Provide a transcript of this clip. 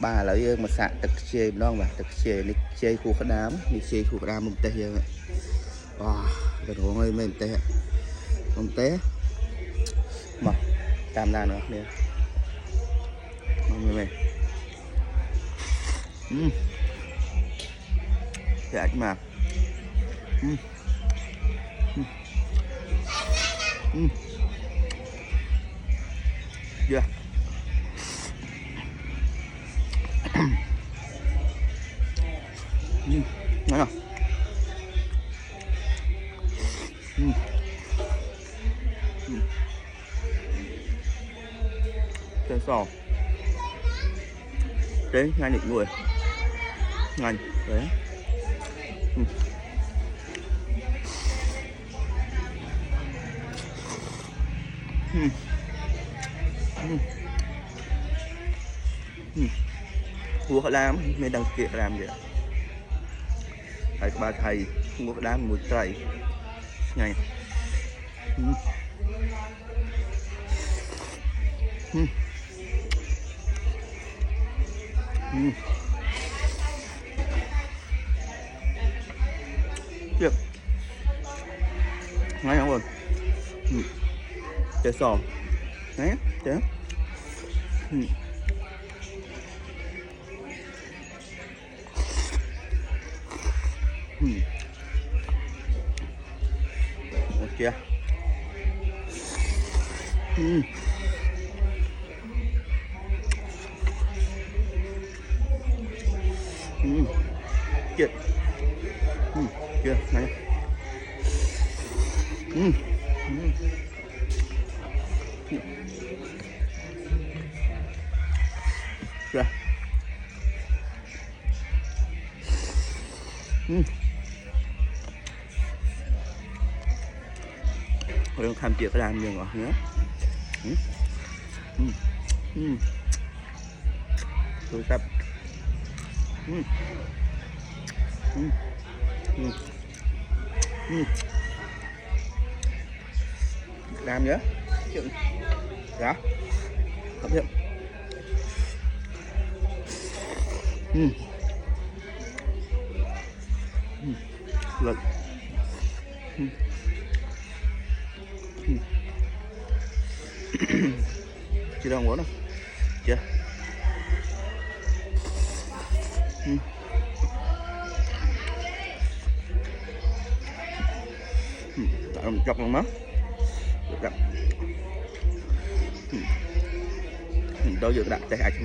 bà lấy mà sạn tật chê non mà tật chê đi chê khu cái đám đi chê khu cái đám mông tê vậy wow cái hồ ơi mềm tê mông té mà tam đàn nữa nè mềm mềm dạ mà yeah. Ngon không? Chân sò đấy ngay định người ngon đấy vua họ làm mới đăng ký làm vậy thầy ba thầy vua họ làm một trời này được ngay không rồi chơi sò đấy đấy ok kia kia này kia rồi tham chuyện cái làm nhiều ngọt nữa tôi sắp làm nhớ đó hấp dẫn lực chưa đâu nữa chưa tạo một chọc lòng má được đâu giờ đặt tay